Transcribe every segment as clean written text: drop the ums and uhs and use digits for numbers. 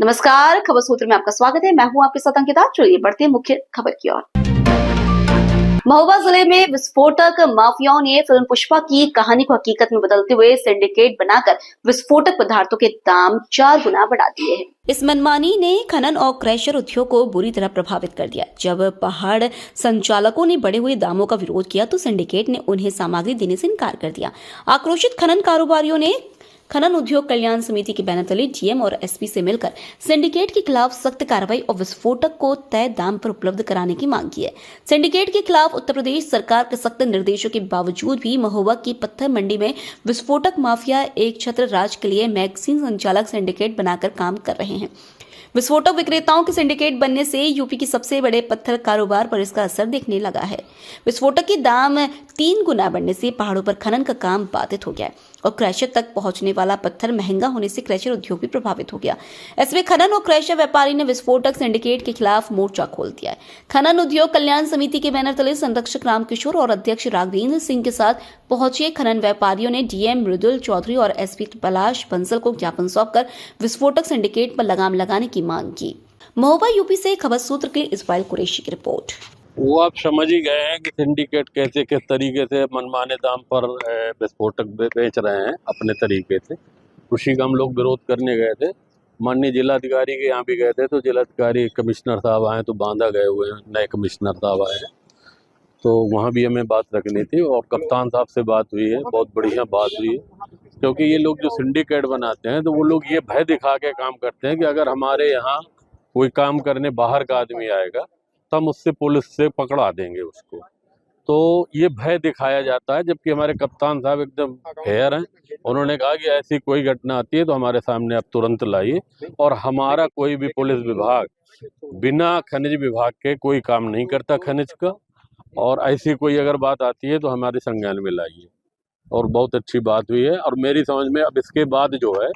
नमस्कार, खबर सूत्र में आपका स्वागत है। मैं हूं आपके साथ अंकिता। चलिए बढ़ते हैं मुख्य खबर की ओर। महोबा जिले में विस्फोटक माफियाओं ने फिल्म पुष्पा की कहानी को हकीकत में बदलते हुए सिंडिकेट बनाकर विस्फोटक पदार्थों के दाम 4 गुना बढ़ा दिए हैं। इस मनमानी ने खनन और क्रैशर उद्योग को बुरी तरह प्रभावित कर दिया। जब पहाड़ संचालकों ने बढ़े हुए दामों का विरोध किया तो सिंडिकेट ने उन्हें सामग्री देने से इनकार कर दिया। आक्रोशित खनन कारोबारियों ने खनन उद्योग कल्याण समिति के बैनर तले डीएम और एसपी से मिलकर सिंडिकेट के खिलाफ सख्त कार्रवाई और विस्फोटक को तय दाम पर उपलब्ध कराने की मांग की है। सिंडिकेट के खिलाफ उत्तर प्रदेश सरकार के सख्त निर्देशों के बावजूद भी महोबा की पत्थर मंडी में विस्फोटक माफिया एक छत्र राज के लिए मैगजीन संचालक सिंडिकेट बनाकर काम कर रहे हैं। विस्फोटक विक्रेताओं के सिंडिकेट बनने से यूपी की सबसे बड़े पत्थर कारोबार पर इसका असर दिखने लगा है। विस्फोटक के दाम 3 गुना बढ़ने से पहाड़ों पर खनन का काम बाधित हो गया है और क्रैशर तक पहुंचने वाला पत्थर महंगा होने से क्रैशर उद्योग भी प्रभावित हो गया। इसमें खनन और क्रैशर व्यापारी ने विस्फोटक सिंडिकेट के खिलाफ मोर्चा खोल दिया है। खनन उद्योग कल्याण समिति के बैनर तले संरक्षक रामकिशोर और अध्यक्ष राघवेंद्र सिंह के साथ पहुंचे खनन व्यापारियों ने डीएम मृदुल चौधरी और एसपी पलाश बंसल को ज्ञापन सौंपकर विस्फोटक सिंडिकेट पर लगाम लगाने की मांग की। महोबा यूपी से खबर सूत्र के लिए इस्माइल कुरैशी की रिपोर्ट। वो आप समझ ही गए हैं कि सिंडिकेट कैसे किस तरीके से मनमाने दाम पर विस्फोटक बेच रहे हैं अपने तरीके से। उसी का हम लोग विरोध करने गए थे। माननीय जिलाधिकारी के यहाँ भी गए थे तो जिलाधिकारी कमिश्नर साहब आए तो बांदा गए हुए हैं, नए कमिश्नर साहब आए हैं तो वहाँ भी हमें बात रखनी थी और कप्तान साहब से बात हुई है, बहुत बढ़िया बात हुई है। क्योंकि ये लोग जो सिंडिकेट बनाते हैं तो वो लोग ये भय दिखा के काम करते हैं कि अगर हमारे यहाँ कोई काम करने बाहर का आदमी आएगा तो हम उससे पुलिस से पकड़ा देंगे उसको। तो ये भय दिखाया जाता है, जबकि हमारे कप्तान साहब एकदम फेयर हैं। उन्होंने कहा कि ऐसी कोई घटना आती है तो हमारे सामने आप तुरंत लाइए और हमारा कोई भी पुलिस विभाग बिना खनिज विभाग के कोई काम नहीं करता खनिज का, और ऐसी कोई अगर बात आती है तो हमारे संज्ञान में लाइए। और बहुत अच्छी बात हुई है और मेरी समझ में अब इसके बाद जो है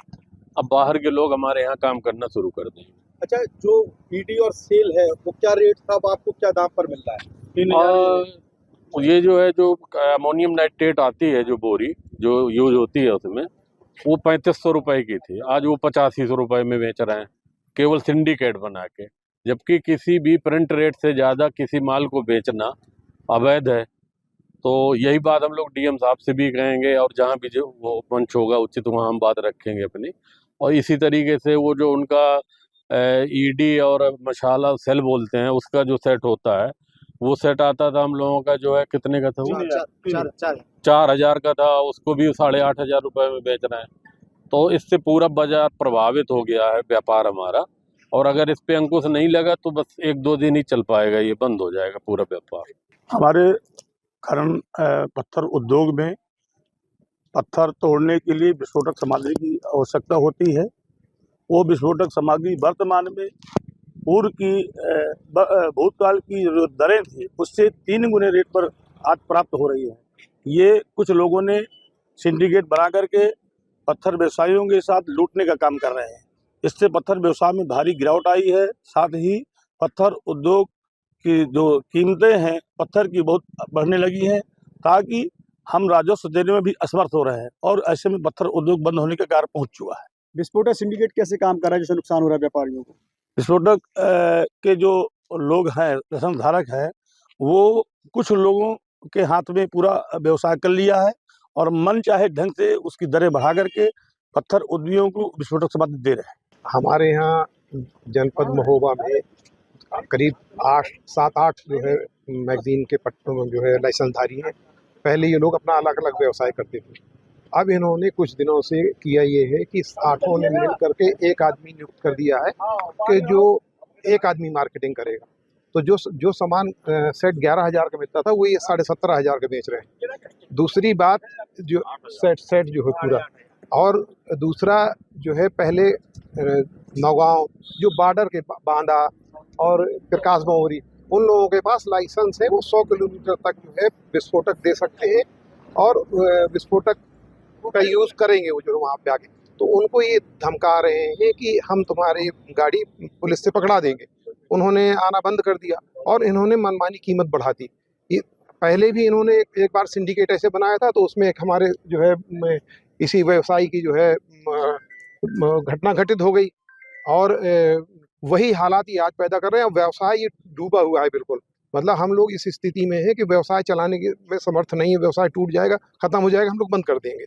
अब बाहर के लोग हमारे यहाँ काम करना शुरू कर देंगे। अच्छा, जो पीडी और सेल है वो क्या रेट था, आपको क्या दाम पर मिल रहा है? ये जो है जो अमोनियम नाइट्रेट आती है जो बोरी जो यूज होती है उसमें वो 3500 रुपए की थी, आज वो 8500 रुपए में बेच रहे हैं केवल सिंडिकेट बना के। जबकि किसी भी प्रिंट रेट से ज़्यादा किसी माल को बेचना अवैध है। तो यही बात हम लोग डीएम साहब से भी कहेंगे और जहाँ भी जो वो मंच होगा उचित वहाँ हम बात रखेंगे अपनी। और इसी तरीके से वो जो उनका ईडी और मशाला सेल बोलते हैं उसका जो सेट होता है वो सेट आता था हम लोगों का जो है कितने का था वो 4,000 का था, उसको भी 8,500 रुपये में बेच रहे हैं। तो इससे पूरा बाजार प्रभावित हो गया है व्यापार हमारा, और अगर इस पे अंकुश नहीं लगा तो बस 1-2 दिन ही चल पाएगा, ये बंद हो जाएगा पूरा व्यापार। हमारे खनन पत्थर उद्योग में पत्थर तोड़ने के लिए विस्फोटक सामग्री की आवश्यकता होती है। वो विस्फोटक सामग्री वर्तमान में पूर्व की भूतकाल की जो दरें थी उससे 3 गुने रेट पर आज प्राप्त हो रही है। ये कुछ लोगों ने सिंडिकेट बना करके पत्थर व्यवसायियों के साथ लूटने का काम कर रहे हैं। इससे पत्थर व्यवसाय में भारी गिरावट आई है। साथ ही पत्थर उद्योग की जो कीमतें हैं पत्थर की बहुत बढ़ने लगी हैं, ताकि हम राजस्व देने में भी असमर्थ हो रहे हैं और ऐसे में पत्थर उद्योग बंद होने के कारण पहुंच चुका है। विस्फोटक सिंडिकेट कैसे काम कर रहा है जिससे नुकसान हो रहा है व्यापारियों को? विस्फोटक के जो लोग हैं, रसम धारक है, वो कुछ लोगों के हाथ में पूरा व्यवसाय कर लिया है और मन चाहे ढंग से उसकी दरें बढ़ा करके पत्थर उद्योगों को विस्फोटक सामग्री दे रहे हैं। हमारे यहाँ जनपद महोबा में करीब 7-8 जो है मैगजीन के जो है लाइसेंसधारी हैं। पहले ये लोग अपना अलग अलग व्यवसाय करते थे। अब इन्होंने कुछ दिनों से किया ये है कि 8 ने मिल करके एक आदमी नियुक्त कर दिया है कि जो एक आदमी मार्केटिंग करेगा। तो जो सामान सेट 11,000 का मिलता था वो ये 17,500 का बेच रहे हैं। दूसरी बात जो सेट जो है पूरा, और दूसरा जो है पहले नौगांव जो बॉर्डर के बांदा और प्रकाश बावरी उन लोगों के पास लाइसेंस है, वो 100 किलोमीटर तक जो है विस्फोटक दे सकते हैं और विस्फोटक का यूज़ करेंगे वो जो वहाँ पे आगे। तो उनको ये धमका रहे हैं कि हम तुम्हारी गाड़ी पुलिस से पकड़ा देंगे। उन्होंने आना बंद कर दिया और इन्होंने मनमानी कीमत बढ़ा दी। ये पहले भी इन्होंने एक बार सिंडिकेट ऐसे बनाया था तो उसमें एक हमारे जो है इसी व्यवसायी की जो है घटना घटित हो गई। और वही हालात ये आज पैदा कर रहे हैं। व्यवसाय ये डूबा हुआ है बिल्कुल। मतलब हम लोग इस स्थिति में हैं कि व्यवसाय चलाने के में समर्थ नहीं है। व्यवसाय टूट जाएगा, खत्म हो जाएगा, हम लोग बंद कर देंगे।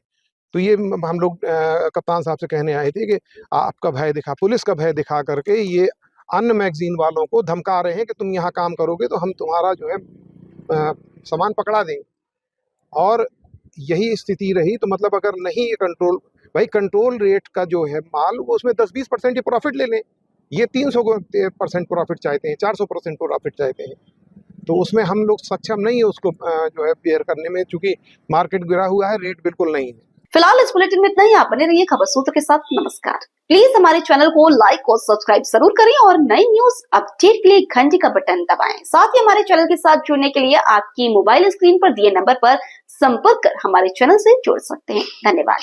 तो ये हम लोग कप्तान साहब से कहने आए थे कि आपका भय दिखा, पुलिस का भय दिखा करके ये अन्य मैगजीन वालों को धमका रहे हैं कि तुम यहाँ काम करोगे तो हम तुम्हारा जो है सामान पकड़ा देंगे। और यही स्थिति रही तो मतलब अगर नहीं ये कंट्रोल, भाई कंट्रोल रेट का जो है माल वो उसमें 10-20% ये प्रॉफिट ले लें। ये 300% प्रॉफिट चाहते हैं, 400% प्रॉफिट चाहते हैं। तो उसमें हम लोग सक्षम नहीं है उसको जो है बेयर करने में, क्योंकि मार्केट गिरा हुआ है, रेट बिल्कुल नहीं है। फिलहाल इस बुलेटिन में इतना ही। आप बने रहिए खबर सूत्र के साथ। नमस्कार। प्लीज हमारे चैनल को लाइक और सब्सक्राइब जरूर करें और नई न्यूज अपडेट के लिए घंटी का बटन दबाएं। साथ ही हमारे चैनल के साथ जुड़ने के लिए आपकी मोबाइल स्क्रीन पर दिए नंबर पर संपर्क कर हमारे चैनल से जुड़ सकते हैं। धन्यवाद।